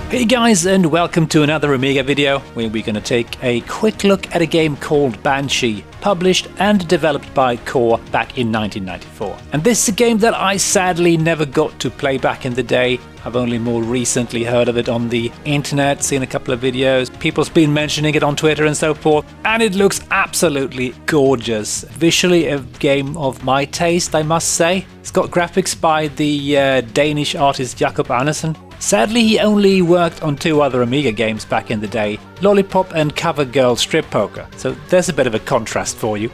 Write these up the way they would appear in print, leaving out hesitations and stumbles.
Hey guys, and welcome to another Amiga video where we're going to take a quick look at a game called Banshee, published and developed by Core back in 1994. And this is a game that I sadly never got to play back in the day. I've only more recently heard of it on the internet, seen a couple of videos, people's been mentioning it on Twitter and so forth, and it looks absolutely gorgeous. Visually a game of my taste, I must say. It's got graphics by the Danish artist Jacob Andersen. Sadly, he only worked on two other Amiga games back in the day, Lollipop and Cover Girl Strip Poker, so there's a bit of a contrast for you.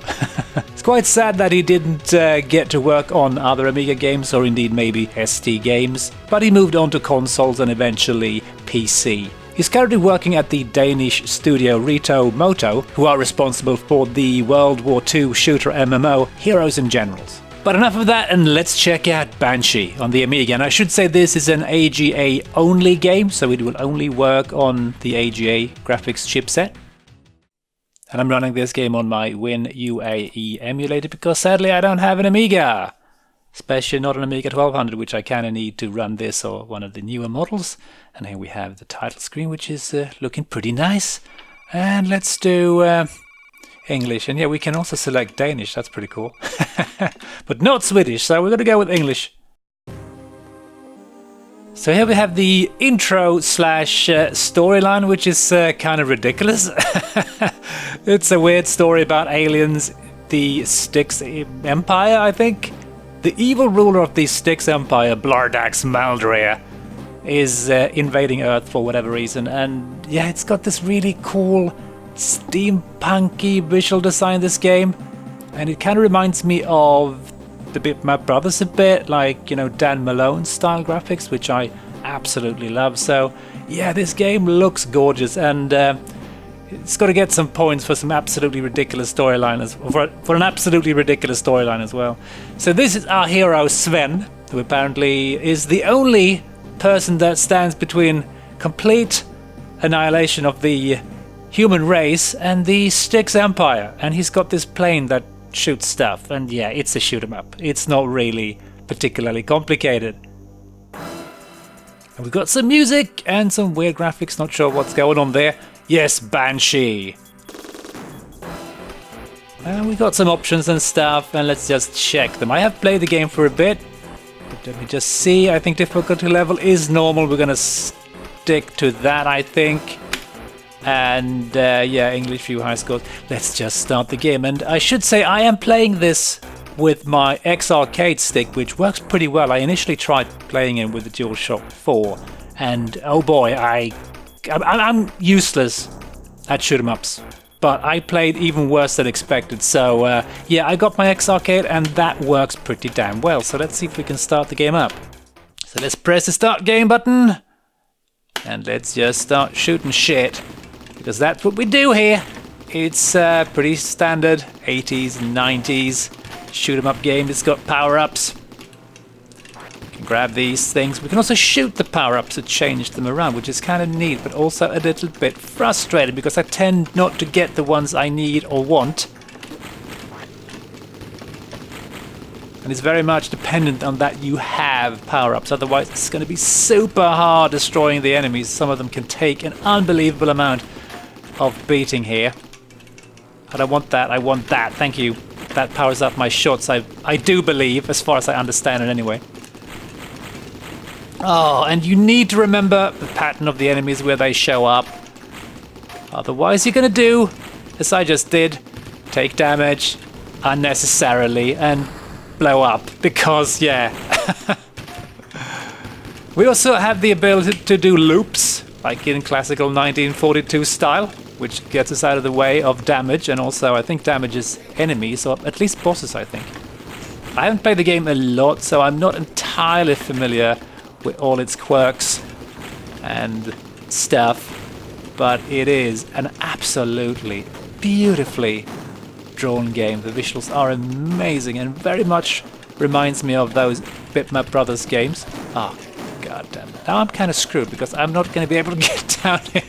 It's quite sad that he didn't get to work on other Amiga games, or indeed maybe ST games, but he moved on to consoles and eventually PC. He's currently working at the Danish studio Rito Moto, who are responsible for the World War II shooter MMO Heroes and Generals. But enough of that, and let's check out Banshee on the Amiga. And I should say this is an AGA only game, so it will only work on the AGA graphics chipset. And I'm running this game on my Win UAE emulator because sadly I don't have an Amiga. Especially not an Amiga 1200, which I kind of need to run this or one of the newer models. And here we have the title screen, which is looking pretty nice. And let's do English, and yeah, we can also select Danish, that's pretty cool. But not Swedish, so we're going to go with English. So here we have the intro slash storyline, which is kind of ridiculous. It's a weird story about aliens, the Styx Empire, I think. The evil ruler of the Styx Empire, Blardax Maldrea, is invading Earth for whatever reason, and yeah, it's got this really cool steampunky visual design, this game, and it kind of reminds me of the Bitmap Brothers a bit, like, you know, Dan Malone style graphics, which I absolutely love. So yeah, this game looks gorgeous, and it's got to get some points for some absolutely ridiculous storyline, for an absolutely ridiculous storyline as well. So this is our hero Sven, who apparently is the only person that stands between complete annihilation of the human race and the Styx Empire, and he's got this plane that shoots stuff, and yeah, it's a shoot 'em up. It's not really particularly complicated. And we've got some music and some weird graphics, not sure what's going on there. Yes, Banshee. And we got some options and stuff, and let's just check them. I have played the game for a bit, but let me just see. I think difficulty level is normal. We're gonna stick to that, I think. And yeah, English View High Scores. Let's just start the game. And I should say I am playing this with my X-Arcade stick, which works pretty well. I initially tried playing it with the DualShock 4, and oh boy, I'm useless at shoot-em-ups. But I played even worse than expected. So yeah, I got my X-Arcade, and that works pretty damn well. So let's see if we can start the game up. So let's press the start game button, and let's just start shooting shit. Because that's what we do here. It's pretty standard 80s and 90s shoot 'em up game. It's got power-ups. You can grab these things. We can also shoot the power-ups to change them around, which is kind of neat, but also a little bit frustrating because I tend not to get the ones I need or want. And it's very much dependent on that you have power-ups, otherwise it's going to be super hard destroying the enemies. Some of them can take an unbelievable amount of beating here. I don't want that, I want that, thank you. That powers up my shots, I do believe, as far as I understand it anyway. Oh, and you need to remember the pattern of the enemies where they show up. Otherwise you're gonna do, as I just did, take damage unnecessarily and blow up, because yeah. We also have the ability to do loops, like in classical 1942 style, which gets us out of the way of damage, and also I think damages enemies, or at least bosses, I think. I haven't played the game a lot, so I'm not entirely familiar with all its quirks and stuff, but it is an absolutely beautifully drawn game. The visuals are amazing and very much reminds me of those Bitmap Brothers games. Oh, god damn it. Now I'm kind of screwed because I'm not going to be able to get down here.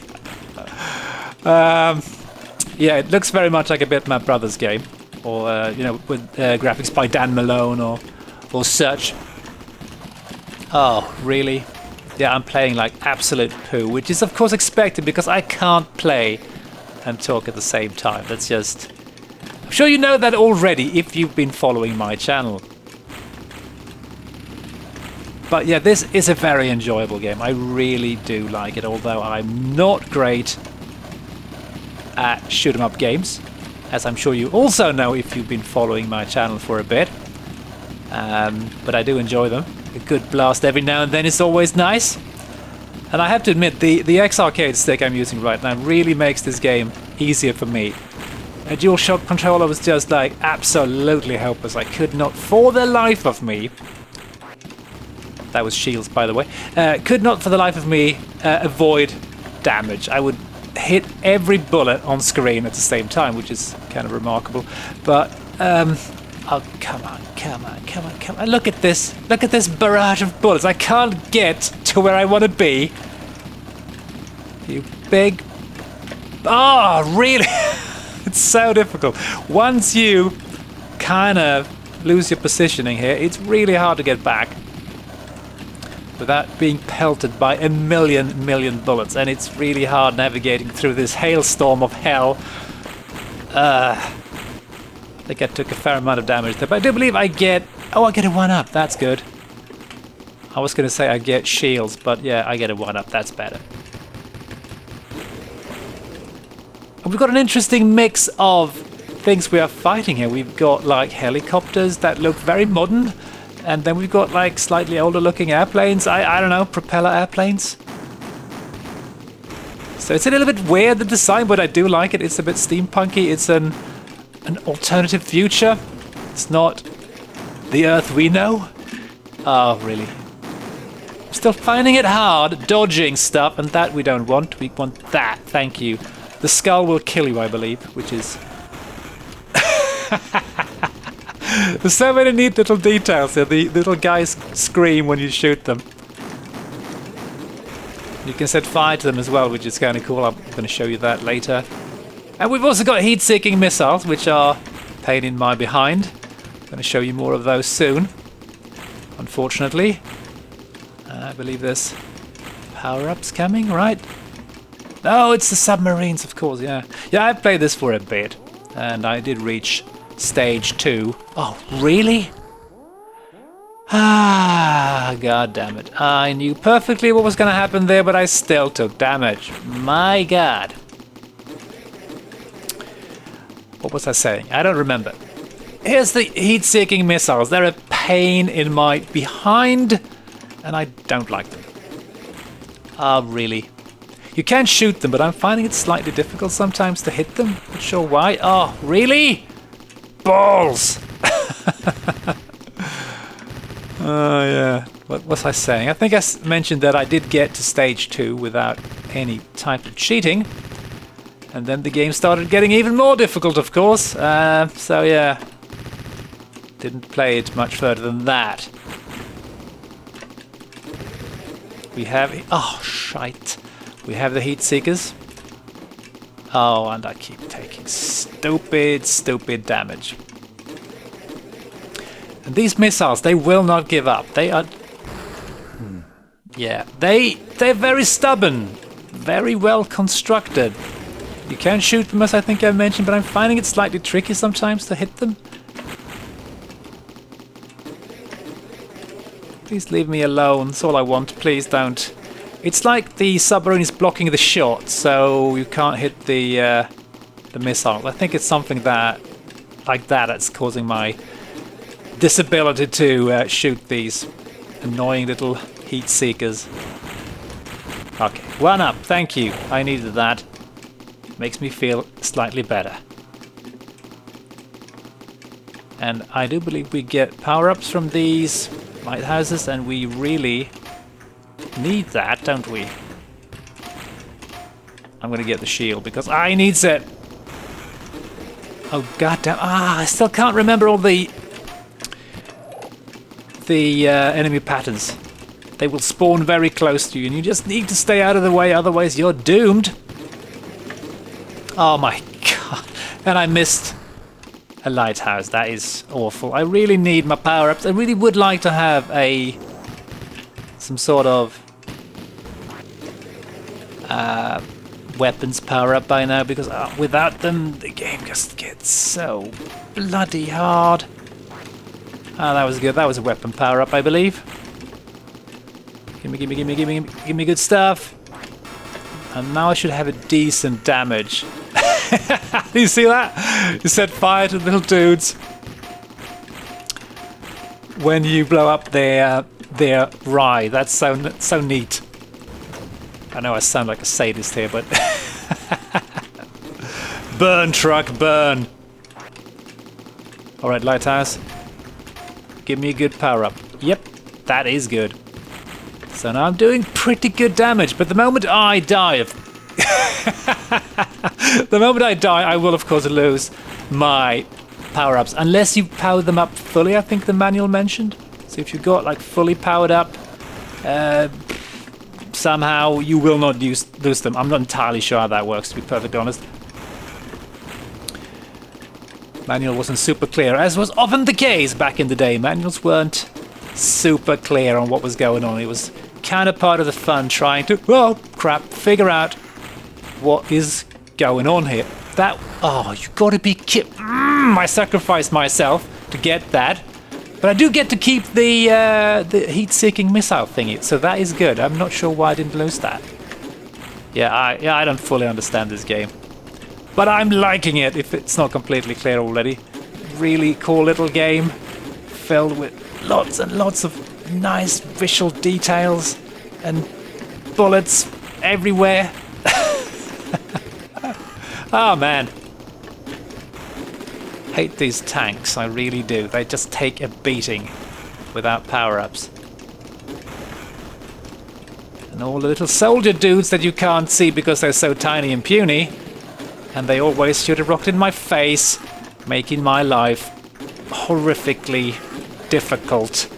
Yeah, it looks very much like a Bitmap Brothers game, or you know, with graphics by Dan Malone or such. Oh, really? Yeah, I'm playing like absolute poo, which is of course expected because I can't play and talk at the same time. That's just... I'm sure you know that already if you've been following my channel. But yeah, this is a very enjoyable game. I really do like it, although I'm not great at shoot-'em-up games, as I'm sure you also know if you've been following my channel for a bit. But I do enjoy them. A good blast every now and then is always nice. And I have to admit, the X-Arcade stick I'm using right now really makes this game easier for me. A DualShock controller was just like absolutely helpless. I could not, for the life of me... That was shields, by the way. Could not, for the life of me, avoid damage. I would hit every bullet on screen at the same time, which is kind of remarkable. But, oh, come on. Look at this. Look at this barrage of bullets. I can't get to where I want to be. You big... Oh, really? It's so difficult. Once you kind of lose your positioning here, it's really hard to get back without being pelted by a million bullets, and it's really hard navigating through this hailstorm of hell. I think I took a fair amount of damage there, but I do believe I get... Oh, I get a 1-up, that's good. I was going to say I get shields, but yeah, I get a 1-up, that's better. And we've got an interesting mix of things we are fighting here. We've got like helicopters that look very modern, and then we've got like slightly older looking airplanes. I don't know, propeller airplanes. So it's a little bit weird, the design, but I do like it. It's a bit steampunky. It's an alternative future. It's not the Earth we know. Oh, really? I'm still finding it hard dodging stuff, and that we don't want. We want that, thank you. The skull will kill you, I believe, which is... There's so many neat little details here. The little guys scream when you shoot them. You can set fire to them as well, which is kind of cool. I'm going to show you that later. And we've also got heat-seeking missiles, which are a pain in my behind. I'm going to show you more of those soon, unfortunately. I believe there's power-ups coming, right? Oh, it's the submarines, of course, yeah. Yeah, I played this for a bit, and I did reach stage 2. Oh, really? Ah, god damn it. I knew perfectly what was going to happen there, but I still took damage. My god. What was I saying? I don't remember. Here's the heat-seeking missiles. They're a pain in my behind, and I don't like them. Ah, really? You can shoot them, but I'm finding it slightly difficult sometimes to hit them. Not sure why. Oh, really? Balls! Oh, yeah. What was I saying? I think I mentioned that I did get to stage 2 without any type of cheating. And then the game started getting even more difficult, of course. So, yeah. Didn't play it much further than that. We have... Oh, shite. We have the heat seekers. Oh, and I keep taking stupid damage. And these missiles, they will not give up. They are... Yeah, they're very stubborn. Very well constructed. You can shoot them, as I think I mentioned, but I'm finding it slightly tricky sometimes to hit them. Please leave me alone. That's all I want. Please don't. It's like the submarine is blocking the shot, so you can't hit the missiles. I think it's something that, like that's causing my disability to shoot these annoying little heat seekers. Okay, 1-up. Thank you. I needed that. Makes me feel slightly better. And I do believe we get power-ups from these lighthouses, and we really need that, don't we? I'm gonna get the shield because I needs it. Oh goddamn! Ah, I still can't remember all the enemy patterns. They will spawn very close to you, and you just need to stay out of the way, otherwise you're doomed. Oh my god! And I missed a lighthouse. That is awful. I really need my power-ups. I really would like to have some sort of weapons power up by now, because without them the game just gets so bloody hard. Ah, that was good. That was a weapon power up, I believe. Give me good stuff. And now I should have a decent damage. Do you see that? You set fire to the little dudes when you blow up their rye. That's so neat. I know I sound like a sadist here, but burn, truck, burn. All right, Lighthouse. Give me a good power up. Yep, that is good. So now I'm doing pretty good damage, but the moment I die, I will of course lose my power-ups, unless you power them up fully, I think the manual mentioned. So if you got like fully powered up, somehow you will not lose them. I'm not entirely sure how that works, to be perfectly honest. Manual wasn't super clear, as was often the case back in the day. Manuals weren't super clear on what was going on. It was kind of part of the fun trying to, oh crap, figure out what is going on here. That, oh, you gotta be kidding. I sacrificed myself to get that. But I do get to keep the heat-seeking missile thingy, so that is good. I'm not sure why I didn't lose that. Yeah, I don't fully understand this game. But I'm liking it, if it's not completely clear already. Really cool little game, filled with lots and lots of nice visual details and bullets everywhere. Oh man. Hate these tanks, I really do. They just take a beating without power-ups. And all the little soldier dudes that you can't see because they're so tiny and puny, and they always shoot a rocket in my face, making my life horrifically difficult.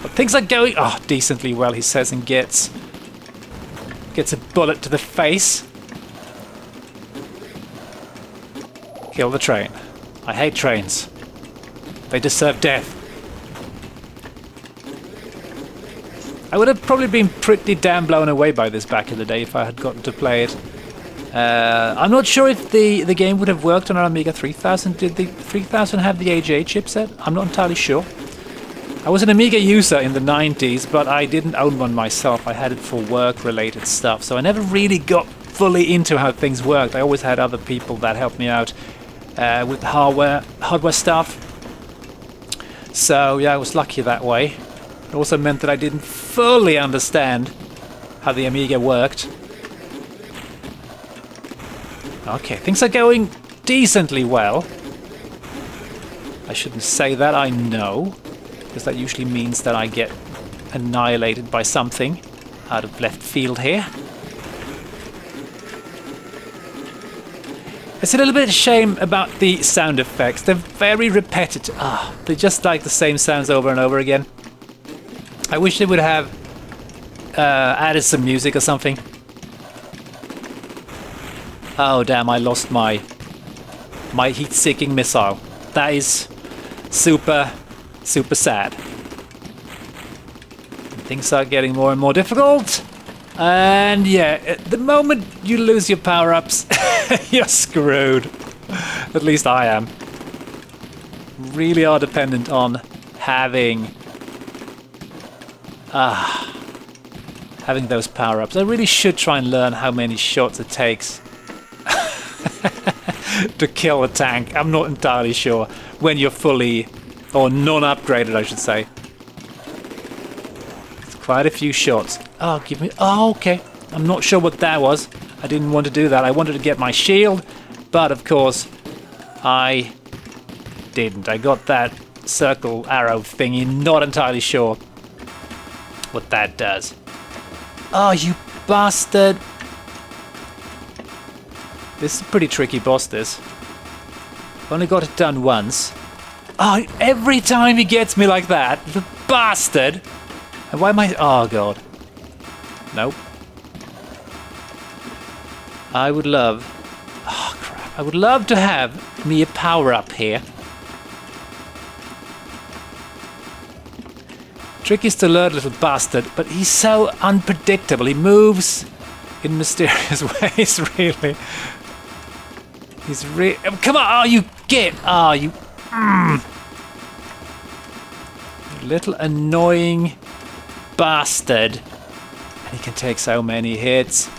But things are going decently well, he says, and gets a bullet to the face. Kill the train. I hate trains. They deserve death. I would have probably been pretty damn blown away by this back in the day if I had gotten to play it. I'm not sure if the game would have worked on our Amiga 3000. Did the 3000 have the AGA chipset? I'm not entirely sure. I was an Amiga user in the 90s, but I didn't own one myself. I had it for work-related stuff, so I never really got fully into how things worked. I always had other people that helped me out with hardware stuff. So yeah, I was lucky that way. It also meant that I didn't fully understand how the Amiga worked. Okay, things are going decently well. I shouldn't say that, I know, because that usually means that I get annihilated by something out of left field here. It's a little bit of a shame about the sound effects. They're very repetitive. They're just like the same sounds over and over again. I wish they would have added some music or something. Oh damn, I lost my heat-seeking missile. That is super sad. Things are getting more and more difficult. And yeah, the moment you lose your power-ups, you're screwed. At least I am. Really are dependent on having those power-ups. I really should try and learn how many shots it takes to kill a tank. I'm not entirely sure when you're fully, or non-upgraded I should say. It's quite a few shots. Oh, okay. I'm not sure what that was. I didn't want to do that. I wanted to get my shield, but of course I didn't. I got that circle arrow thingy, not entirely sure what that does. Oh, you bastard! This is a pretty tricky boss, this. I've only got it done once. Oh, every time he gets me like that, the bastard! And why am I... Oh, God. Nope. I would love... Oh, crap. I would love to have me a power-up here. Tricky's to learn, little bastard, but he's so unpredictable. He moves in mysterious ways, really. He's really... Come on! Oh, you get... Oh, you... Little annoying bastard. And he can take so many hits. I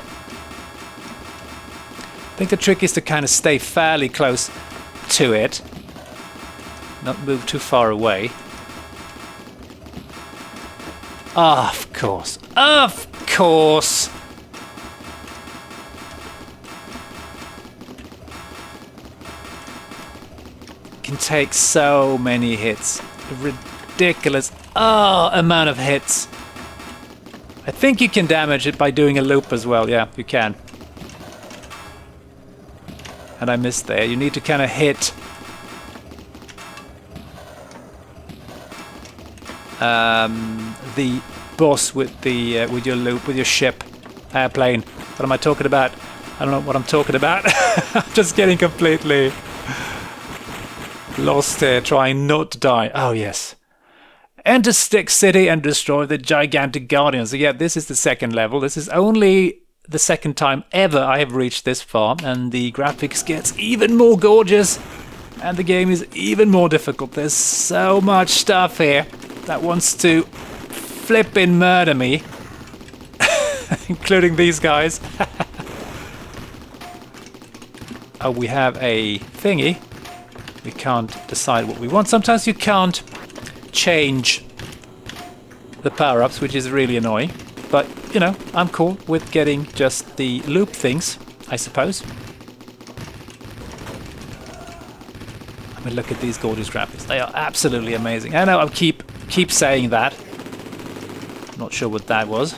think the trick is to kind of stay fairly close to it. Not move too far away. Oh, of course. Of course! Can take so many hits. Ridiculous amount of hits. I think you can damage it by doing a loop as well. Yeah, you can. And I missed there. You need to kind of hit the boss with the with your loop, with your ship, airplane. What am I talking about? I don't know what I'm talking about. I'm just getting completely lost here, trying not to die. Oh yes. Enter Stick City and destroy the gigantic guardians. So yeah, this is the second level. This is only the second time ever I have reached this far, and the graphics gets even more gorgeous, and the game is even more difficult. There's so much stuff here that wants to flippin' murder me, including these guys. Oh, we have a thingy. We can't decide what we want. Sometimes you can't change the power-ups, which is really annoying. But, you know, I'm cool with getting just the loop things, I suppose. I mean, look at these gorgeous graphics. They are absolutely amazing. I know I keep saying that. Not sure what that was.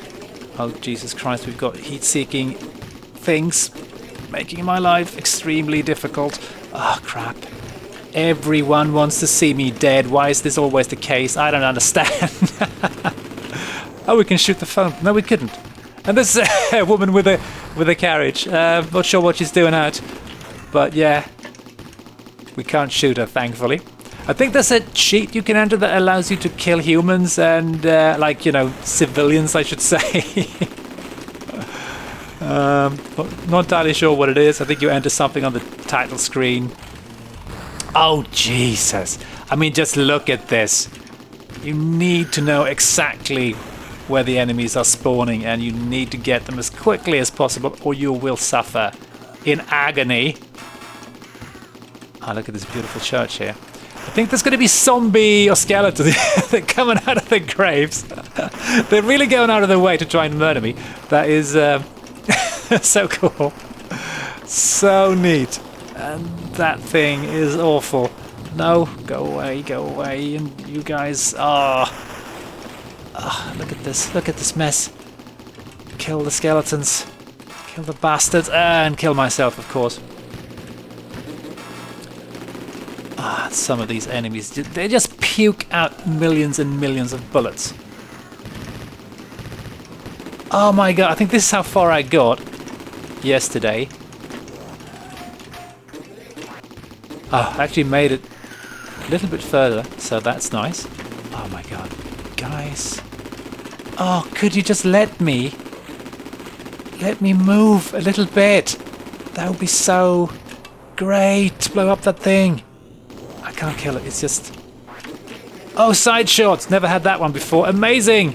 Oh, Jesus Christ, we've got heat-seeking things making my life extremely difficult. Oh, crap. Everyone wants to see me dead. Why is this always the case? I don't understand. Oh, we can shoot the phone. No, we couldn't. And this is a woman with a carriage. Not sure what she's doing out. But yeah, we can't shoot her, thankfully. I think there's a cheat you can enter that allows you to kill humans and, like, you know, civilians, I should say. Not entirely sure what it is. I think you enter something on the title screen. Oh, Jesus. I mean, just look at this. You need to know exactly where the enemies are spawning, and you need to get them as quickly as possible, or you will suffer in agony. Oh, look at this beautiful church here. I think there's going to be zombie or skeletons coming out of their graves. They're really going out of their way to try and murder me. That is so cool. So neat. And that thing is awful. No, go away, and you guys, look at this mess. Kill the skeletons, kill the bastards, and kill myself, of course. Some of these enemies, they just puke out millions and millions of bullets. Oh my god, I think this is how far I got yesterday. Oh, I actually made it a little bit further, so that's nice. Oh my god, guys. Oh, could you just let me move a little bit? That would be so great. Blow up that thing. I can't kill it, it's just... Oh, side shots. Never had that one before. Amazing.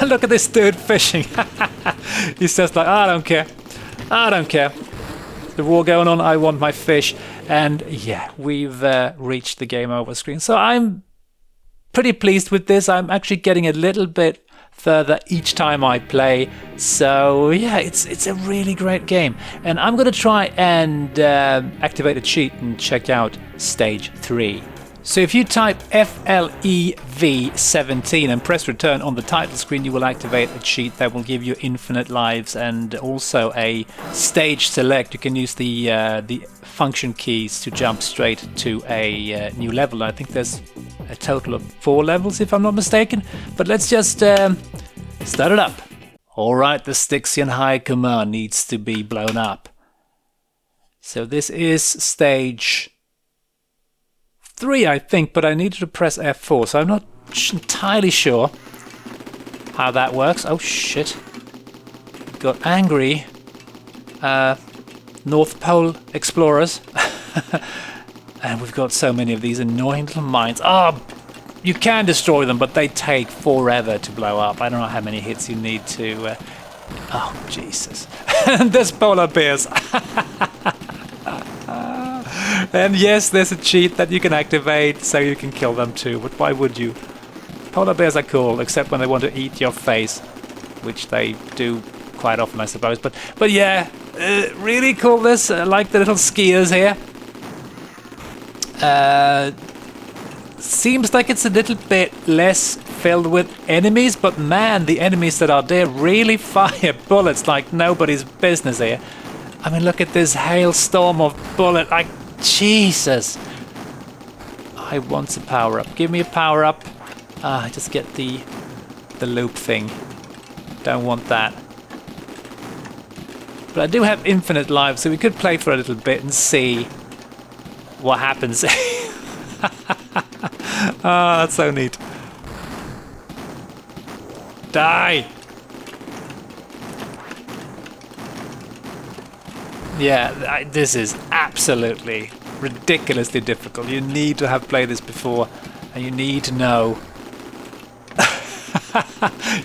Look at this dude fishing. He's just like, I don't care. I don't care. The war going on, I want my fish. And yeah, we've reached the game over screen. So I'm pretty pleased with this. I'm actually getting a little bit further each time I play. So yeah, it's a really great game. And I'm going to try and activate a cheat and check out stage 3. So if you type FLEV17 and press return on the title screen, you will activate a cheat that will give you infinite lives and also a stage select. You can use the function keys to jump straight to a new level. I think there's a total of 4 levels, if I'm not mistaken. But let's just start it up. Alright, the Styxian High Command needs to be blown up. So this is stage 3, I think, but I needed to press F4, so I'm not entirely sure how that works. Oh shit. Got angry North Pole explorers. And we've got so many of these annoying little mines. Oh, you can destroy them, but they take forever to blow up. I don't know how many hits you need to... Oh, Jesus. And there's polar bears. And yes, there's a cheat that you can activate so you can kill them too. But why would you? Polar bears are cool, except when they want to eat your face, which they do quite often, I suppose. But yeah, really cool this. I like the little skiers here. Seems like it's a little bit less filled with enemies, but man, the enemies that are there really fire bullets like nobody's business here. I mean, look at this hailstorm of bullet. Like, Jesus. I want a power up. Give me a power up. I just get the loop thing. Don't want that. But I do have infinite lives, so we could play for a little bit and see what happens. Ah, that's so neat. Die! Yeah, this is absolutely ridiculously difficult. You need to have played this before, and you need to know.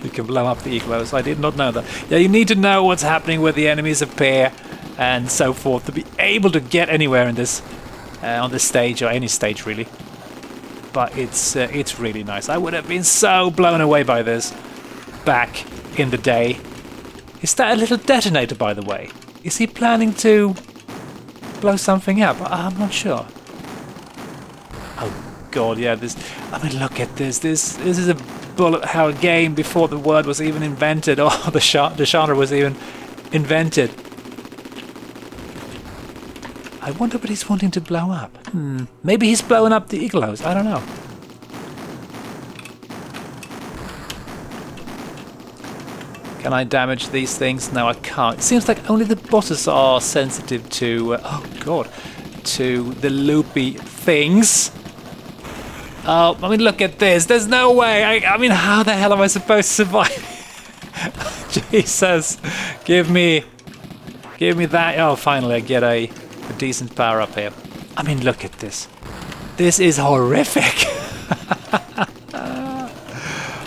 You can blow up the igloos. I did not know that. Yeah, you need to know what's happening where the enemies appear and so forth to be able to get anywhere in this on this stage, or any stage really. But it's really nice. I would have been so blown away by this back in the day. Is that a little detonator, by the way? Is he planning to blow something up? I'm not sure. Oh God, yeah. This. I mean, look at this. This is a bullet hell game before the word was even invented, or the genre was even invented. I wonder what he's wanting to blow up. Maybe he's blowing up the igloos. I don't know. Can I damage these things? No, I can't. It seems like only the bosses are sensitive to... oh, God. To the loopy things. Oh, I mean, look at this. There's no way. I mean, how the hell am I supposed to survive? Jesus. Give me that. Oh, finally, I get a decent power up here. I mean, look at this. This is horrific.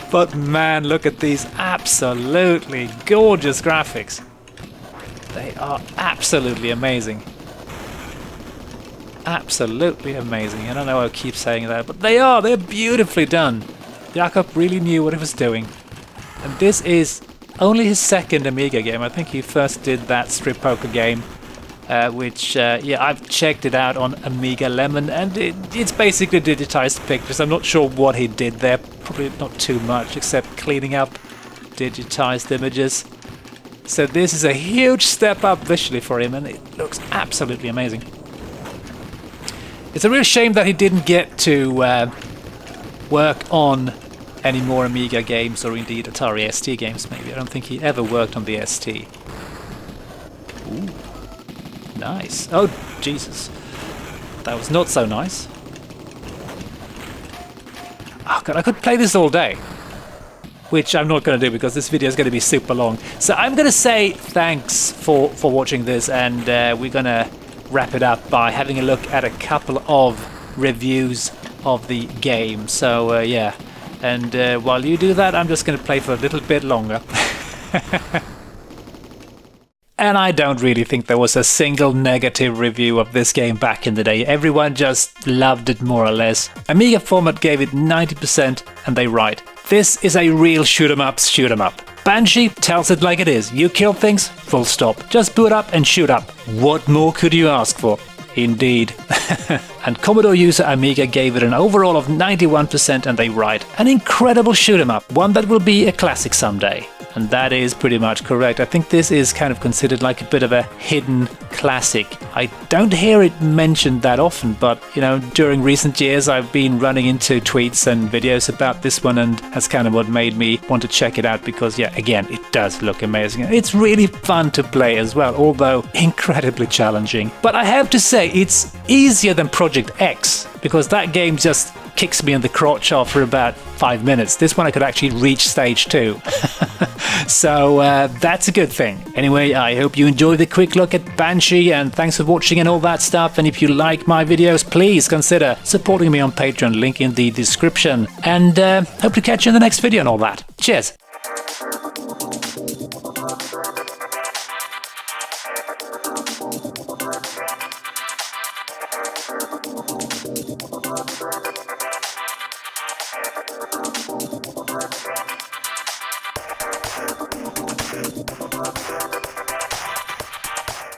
But man, look at these absolutely gorgeous graphics. They are absolutely amazing. Absolutely amazing. I don't know why I keep saying that, but they're beautifully done. Jakob really knew what he was doing. And this is only his second Amiga game. I think he first did that strip poker game, which, yeah, I've checked it out on Amiga Lemon, and it's basically digitized pictures. I'm not sure what he did there. Probably not too much, except cleaning up digitized images. So this is a huge step up visually for him, and it looks absolutely amazing. It's a real shame that he didn't get to work on any more Amiga games, or indeed Atari ST games maybe. I don't think he ever worked on the ST. Ooh, nice. Oh, Jesus. That was not so nice. Oh God, I could play this all day. Which I'm not going to do because this video is going to be super long. So I'm going to say thanks for watching this, and we're going to wrap it up by having a look at a couple of reviews of the game. So yeah, and while you do that, I'm just going to play for a little bit longer. And I don't really think there was a single negative review of this game back in the day. Everyone just loved it more or less. Amiga Format gave it 90%, and they right. This is a real shoot 'em up, shoot 'em up. Banshee tells it like it is. You kill things, full stop. Just boot up and shoot up. What more could you ask for? Indeed. And Commodore user Amiga gave it an overall of 91%, and they right. An incredible shoot 'em up, one that will be a classic someday. And that is pretty much correct. I think this is kind of considered like a bit of a hidden classic. I don't hear it mentioned that often, but you know, during recent years I've been running into tweets and videos about this one, and that's kind of what made me want to check it out, because yeah, again, it does look amazing. It's really fun to play as well, although incredibly challenging. But I have to say, it's easier than Project X, because that game just kicks me in the crotch after about 5 minutes. This one I could actually reach stage 2. So that's a good thing. Anyway, I hope you enjoyed the quick look at Banshee, and thanks for watching and all that stuff. And if you like my videos, please consider supporting me on Patreon, link in the description. And hope to catch you in the next video and all that. Cheers!